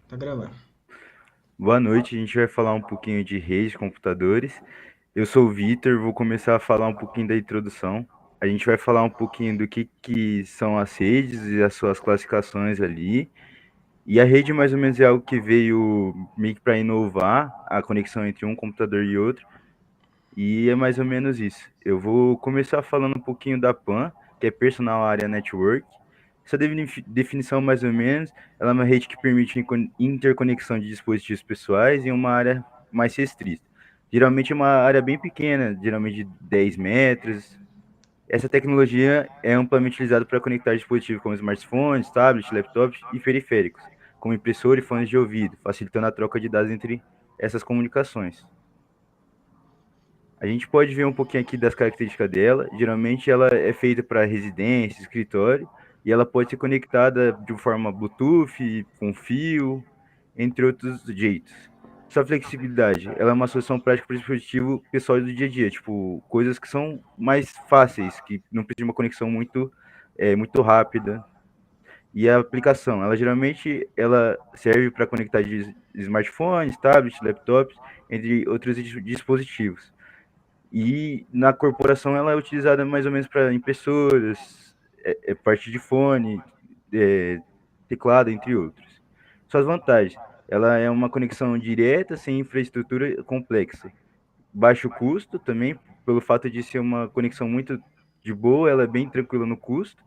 Tá gravando. Boa noite, a gente vai falar um pouquinho de redes de computadores. Eu sou o Vitor, vou começar a falar um pouquinho da introdução. A gente vai falar um pouquinho do que são as redes e as suas classificações ali. E a rede, mais ou menos, é algo que veio meio que para inovar a conexão entre um computador e outro. E é mais ou menos isso. Eu vou começar falando um pouquinho da PAN, que é Personal Area Network. Essa definição, mais ou menos, ela é uma rede que permite interconexão de dispositivos pessoais em uma área mais restrita. Geralmente é uma área bem pequena, geralmente de 10 metros. Essa tecnologia é amplamente utilizada para conectar dispositivos como smartphones, tablets, laptops e periféricos, como impressora e fones de ouvido, facilitando a troca de dados entre essas comunicações. A gente pode ver um pouquinho aqui das características dela. Geralmente ela é feita para residência, escritório, e ela pode ser conectada de forma Bluetooth, com fio, entre outros jeitos. Sua flexibilidade, ela é uma solução prática para o dispositivo pessoal do dia a dia, tipo, coisas que são mais fáceis, que não precisam de uma conexão muito rápida. E a aplicação, ela geralmente ela serve para conectar de smartphones, tablets, laptops, entre outros dispositivos. E na corporação ela é utilizada mais ou menos para impressoras, parte de fone, é, teclado, entre outros. Suas vantagens: ela é uma conexão direta, sem infraestrutura complexa. Baixo custo também, pelo fato de ser uma conexão muito de boa, ela é bem tranquila no custo.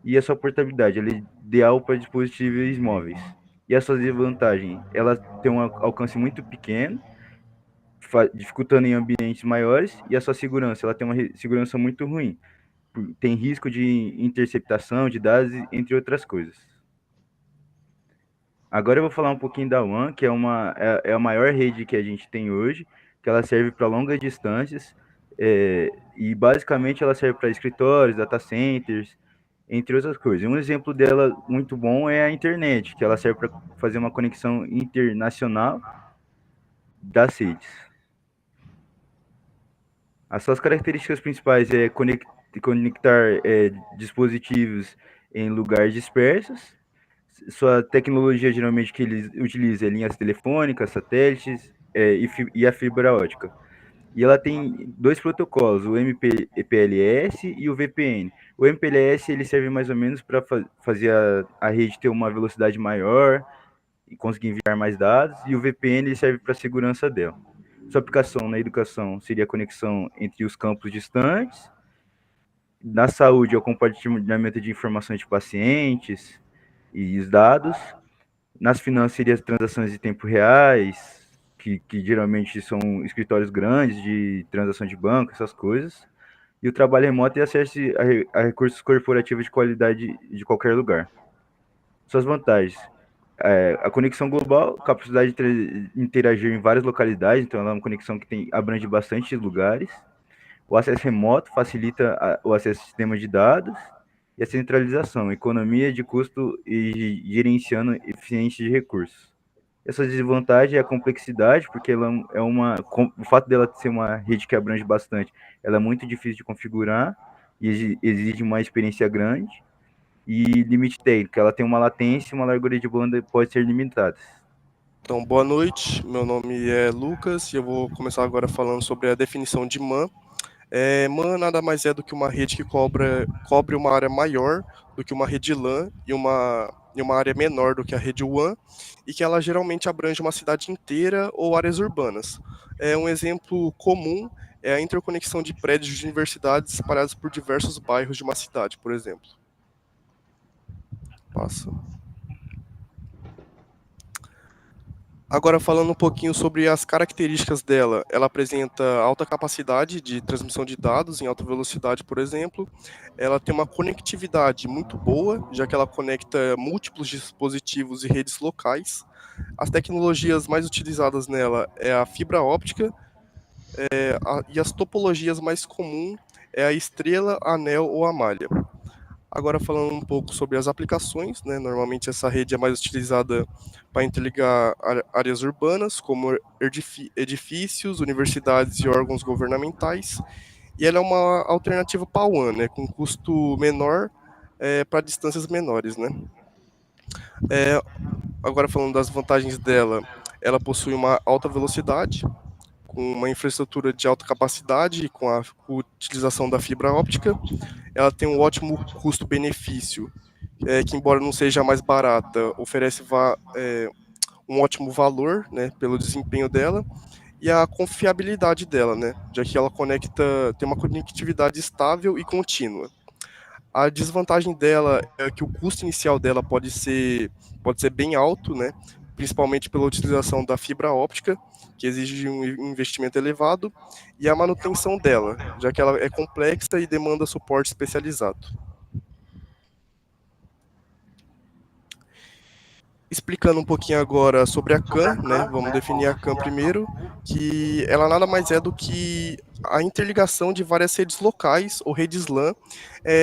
E a sua portabilidade, ela é ideal para dispositivos móveis. E a sua desvantagem: ela tem um alcance muito pequeno, dificultando em ambientes maiores, e a sua segurança, ela tem uma segurança muito ruim, tem risco de interceptação de dados, entre outras coisas. Agora eu vou falar um pouquinho da WAN, que é a maior rede que a gente tem hoje, que ela serve para longas distâncias, e basicamente ela serve para escritórios, data centers, entre outras coisas. Um exemplo dela muito bom é a internet, que ela serve para fazer uma conexão internacional das redes. As suas características principais é conectar dispositivos em lugares dispersos. Sua tecnologia geralmente que eles utilizam é linhas telefônicas, satélites e a fibra ótica. E ela tem dois protocolos, o MPLS e o VPN. O MPLS ele serve mais ou menos para fazer a rede ter uma velocidade maior e conseguir enviar mais dados, e o VPN ele serve para a segurança dela. Sua aplicação na educação seria a conexão entre os campos distantes. Na saúde, é o compartilhamento de informações de pacientes e os dados. Nas finanças, seria as transações de tempo reais, que geralmente são escritórios grandes de transação de banco, essas coisas. E o trabalho remoto é acesso a recursos corporativos de qualidade de qualquer lugar. Suas vantagens: a conexão global, capacidade de interagir em várias localidades, então ela é uma conexão que abrange bastante lugares. O acesso remoto facilita o acesso a sistemas de dados. E a centralização, economia de custo e gerenciando eficiência de recursos. Essa desvantagem é a complexidade, porque ela o fato dela ser uma rede que abrange bastante, ela é muito difícil de configurar e exige uma experiência grande. E limite técnico, ela tem uma latência e uma largura de banda pode ser limitadas. Então, boa noite. Meu nome é Lucas e eu vou começar agora falando sobre a definição de MAN. MAN nada mais é do que uma rede que cobre uma área maior do que uma rede LAN e uma área menor do que a rede WAN, e que ela geralmente abrange uma cidade inteira ou áreas urbanas. Um exemplo comum é a interconexão de prédios de universidades espalhados por diversos bairros de uma cidade, por exemplo. Passa. Agora, falando um pouquinho sobre as características dela, ela apresenta alta capacidade de transmissão de dados em alta velocidade, por exemplo. Ela tem uma conectividade muito boa, já que ela conecta múltiplos dispositivos e redes locais. As tecnologias mais utilizadas nela é a fibra óptica, e as topologias mais comuns é a estrela, anel ou a malha. Agora falando um pouco sobre as aplicações, né? Normalmente essa rede é mais utilizada para interligar áreas urbanas, como edifícios, universidades e órgãos governamentais. E ela é uma alternativa para a WAN, né? Com custo menor para distâncias menores, né? Agora falando das vantagens dela, ela possui uma alta velocidade, com uma infraestrutura de alta capacidade, com a utilização da fibra óptica. Ela tem um ótimo custo-benefício, que embora não seja a mais barata, oferece um ótimo valor, né, pelo desempenho dela e a confiabilidade dela, né, já que ela tem uma conectividade estável e contínua. A desvantagem dela é que o custo inicial dela pode ser bem alto, né, principalmente pela utilização da fibra óptica, que exige um investimento elevado, e a manutenção dela, já que ela é complexa e demanda suporte especializado. Explicando um pouquinho agora sobre a CAN, né? Vamos definir a CAN primeiro, que ela nada mais é do que a interligação de várias redes locais ou redes LAN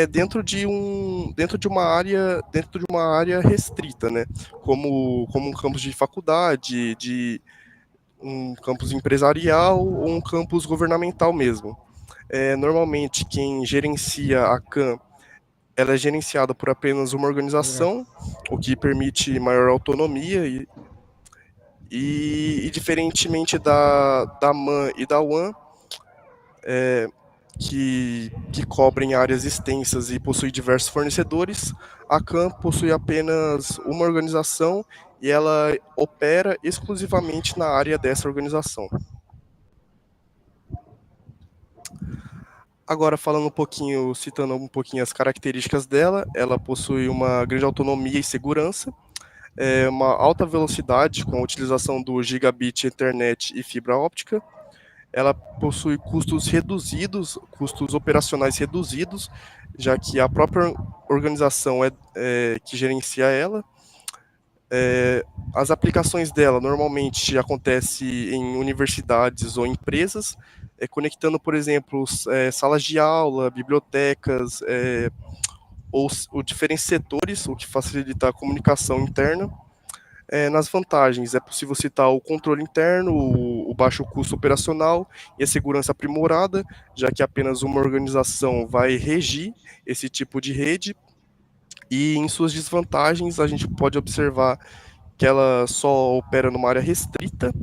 dentro de uma área restrita, né? Como um campus de faculdade, de um campus empresarial ou um campus governamental mesmo. Normalmente quem gerencia a CAN, ela é gerenciada por apenas uma organização, o que permite maior autonomia e diferentemente da MAN e da WAN, que cobrem áreas extensas e possuem diversos fornecedores, a CAN possui apenas uma organização e ela opera exclusivamente na área dessa organização. Agora falando um pouquinho, citando um pouquinho as características dela, ela possui uma grande autonomia e segurança, uma alta velocidade com a utilização do gigabit Ethernet e fibra óptica. Ela possui custos reduzidos, custos operacionais reduzidos, já que a própria organização é que gerencia ela. As aplicações dela normalmente acontecem em universidades ou empresas, conectando, por exemplo, salas de aula, bibliotecas, ou diferentes setores, o que facilita a comunicação interna. Nas vantagens, é possível citar o controle interno, o baixo custo operacional e a segurança aprimorada, já que apenas uma organização vai regir esse tipo de rede. E em suas desvantagens, a gente pode observar que ela só opera numa área restrita,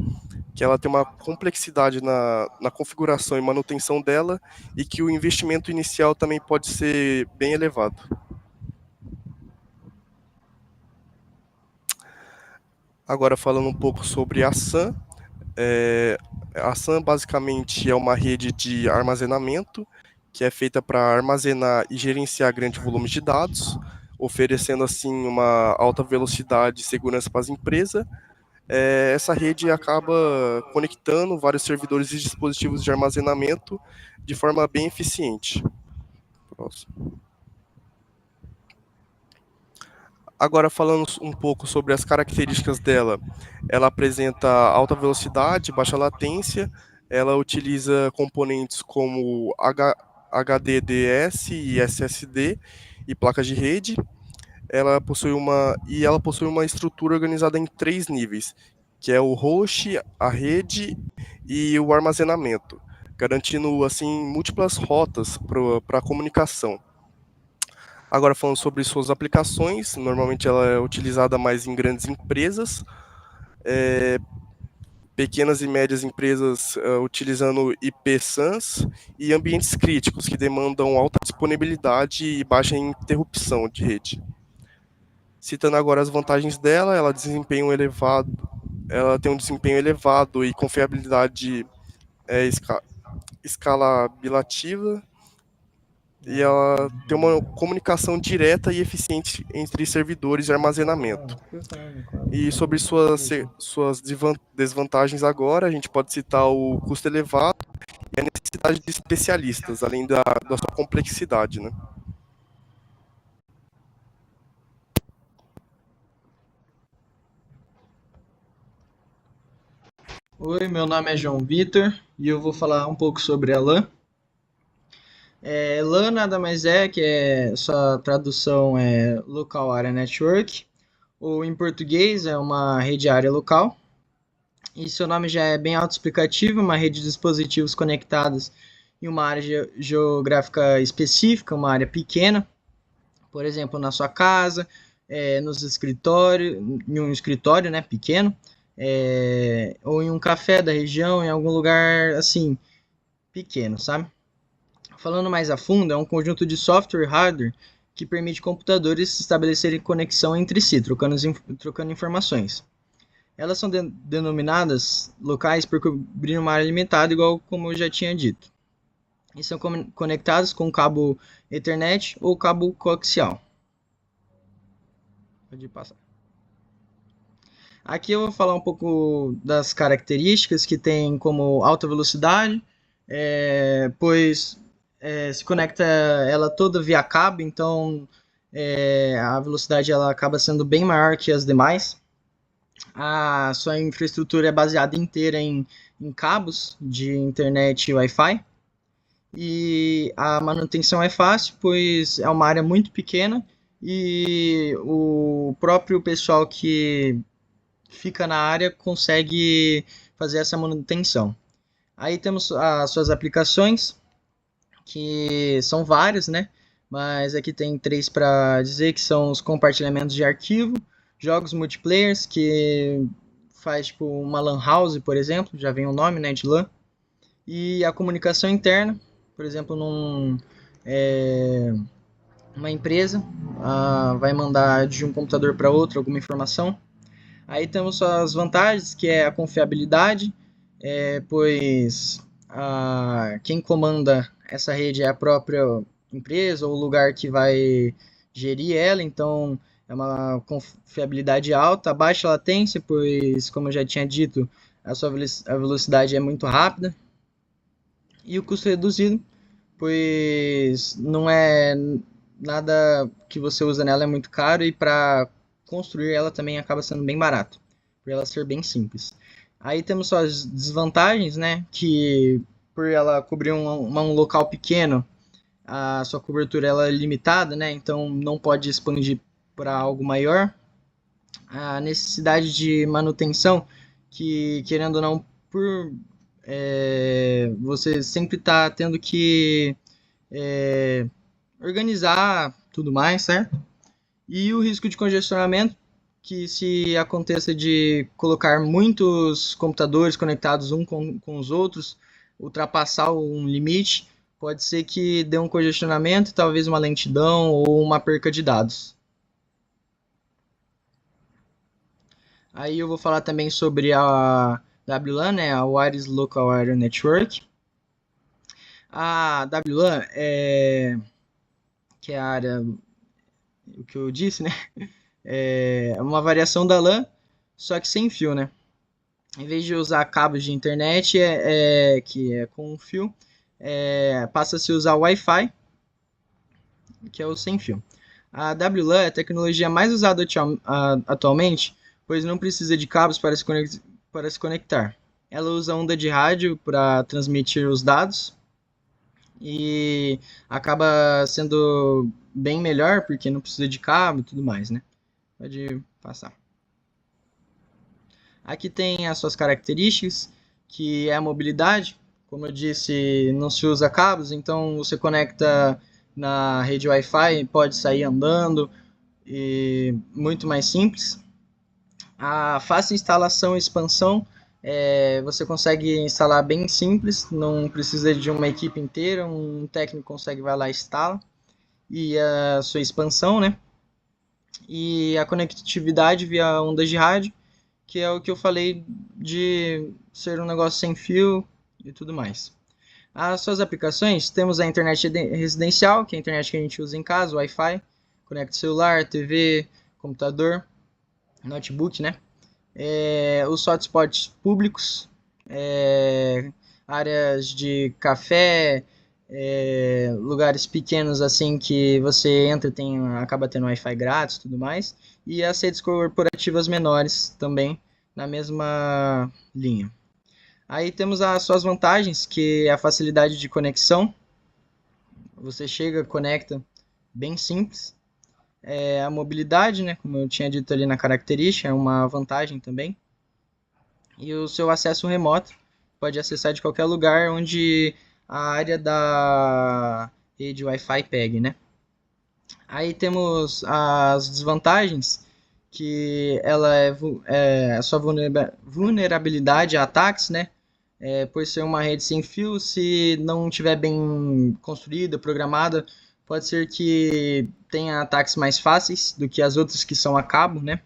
que ela tem uma complexidade na configuração e manutenção dela, e que o investimento inicial também pode ser bem elevado. Agora falando um pouco sobre a SAN, a SAN basicamente é uma rede de armazenamento que é feita para armazenar e gerenciar grandes volumes de dados, oferecendo assim uma alta velocidade e segurança para as empresas. Essa rede acaba conectando vários servidores e dispositivos de armazenamento de forma bem eficiente. Próximo. Agora falando um pouco sobre as características dela, ela apresenta alta velocidade, baixa latência, ela utiliza componentes como HDDS e SSD e placas de rede. Ela possui uma estrutura organizada em 3 níveis, que é o host, a rede e o armazenamento, garantindo assim múltiplas rotas para a comunicação. Agora falando sobre suas aplicações, normalmente ela é utilizada mais em grandes empresas, pequenas e médias empresas utilizando IP SANs e ambientes críticos que demandam alta disponibilidade e baixa interrupção de rede. Citando agora as vantagens dela, ela tem um desempenho elevado e confiabilidade escalabilativa, e ela tem uma comunicação direta e eficiente entre servidores e armazenamento. E sobre suas desvantagens agora, a gente pode citar o custo elevado e a necessidade de especialistas, além da sua complexidade, né? Oi, meu nome é João Vitor e eu vou falar um pouco sobre a LAN. LAN nada mais é que sua tradução é Local Area Network, ou em português é uma rede área local. E seu nome já é bem autoexplicativo, uma rede de dispositivos conectados em uma área geográfica específica, uma área pequena, por exemplo, na sua casa, nos escritórios, em um escritório, né, pequeno, ou em um café da região, em algum lugar assim pequeno, sabe? Falando mais a fundo, é um conjunto de software e hardware que permite computadores estabelecerem conexão entre si, trocando informações. Elas são denominadas locais por cobrir uma área limitada, igual como eu já tinha dito. E são conectados com cabo Ethernet ou cabo coaxial. Pode passar. Aqui eu vou falar um pouco das características que tem como alta velocidade, pois se conecta ela toda via cabo, então a velocidade ela acaba sendo bem maior que as demais. A sua infraestrutura é baseada inteira em cabos de internet e Wi-Fi. E a manutenção é fácil, pois é uma área muito pequena e o próprio pessoal que fica na área consegue fazer essa manutenção. Aí temos as suas aplicações, que são várias, né? Mas aqui tem três para dizer, que são os compartilhamentos de arquivo, jogos multiplayers, que faz tipo uma LAN house, por exemplo, já vem o nome, né, de LAN, e a comunicação interna, por exemplo, uma empresa vai mandar de um computador para outro alguma informação. Aí temos as vantagens, que é a confiabilidade, pois quem comanda essa rede é a própria empresa ou o lugar que vai gerir ela, então é uma confiabilidade alta, baixa latência, pois, como eu já tinha dito, a velocidade é muito rápida, e o custo reduzido, pois não é nada que você usa nela é muito caro, e para construir ela também acaba sendo bem barato, por ela ser bem simples. Aí temos só as desvantagens, né, que por ela cobrir um local pequeno, a sua cobertura ela é limitada, né, então não pode expandir para algo maior. A necessidade de manutenção, que querendo ou não, por você sempre está tendo que organizar tudo mais, certo? E o risco de congestionamento, que se aconteça de colocar muitos computadores conectados um com os outros, ultrapassar um limite, pode ser que dê um congestionamento, talvez uma lentidão ou uma perca de dados. Aí eu vou falar também sobre a WLAN, né, a Wireless Local Area Network. A WLAN que é a área, o que eu disse, né? É uma variação da LAN, só que sem fio, né? Em vez de usar cabos de internet, que é com fio, passa a se usar o Wi-Fi, que é o sem fio. A WLAN é a tecnologia mais usada atualmente, pois não precisa de cabos para se conectar. Ela usa onda de rádio para transmitir os dados e acaba sendo bem melhor porque não precisa de cabo e tudo mais, né? Pode passar. Aqui tem as suas características, que é a mobilidade. Como eu disse, não se usa cabos, então você conecta na rede Wi-Fi, pode sair andando, e muito mais simples. A fácil instalação e expansão, você consegue instalar bem simples, não precisa de uma equipe inteira, um técnico consegue vai lá e instala. E a sua expansão, né? E a conectividade via ondas de rádio, que é o que eu falei de ser um negócio sem fio e tudo mais. As suas aplicações, temos a internet residencial, que é a internet que a gente usa em casa, o Wi-Fi, conecta celular, TV, computador, notebook, né? Os hotspots públicos, áreas de café, lugares pequenos assim que você entra acaba tendo Wi-Fi grátis e tudo mais, e as redes corporativas menores também na mesma linha. Aí temos as suas vantagens, que é a facilidade de conexão, você chega, conecta, bem simples. A mobilidade, né, como eu tinha dito ali na característica, é uma vantagem também. E o seu acesso remoto, pode acessar de qualquer lugar onde a área da rede Wi-Fi pegue, né? Aí temos as desvantagens, que ela a sua vulnerabilidade a ataques, né? Por ser uma rede sem fio, se não estiver bem construída, programada, pode ser que tenha ataques mais fáceis do que as outras que são a cabo, né?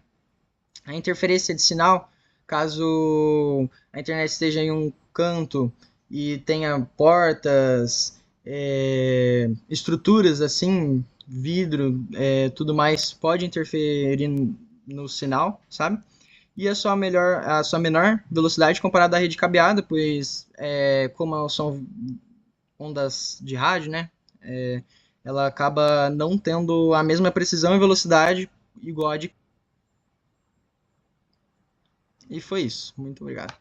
A interferência de sinal, caso a internet esteja em um canto e tenha portas, estruturas assim, vidro, tudo mais, pode interferir no sinal, sabe? E a sua menor velocidade comparada à rede cabeada, pois como são ondas de rádio, né? Ela acaba não tendo a mesma precisão e velocidade igual a de. E foi isso. Muito obrigado.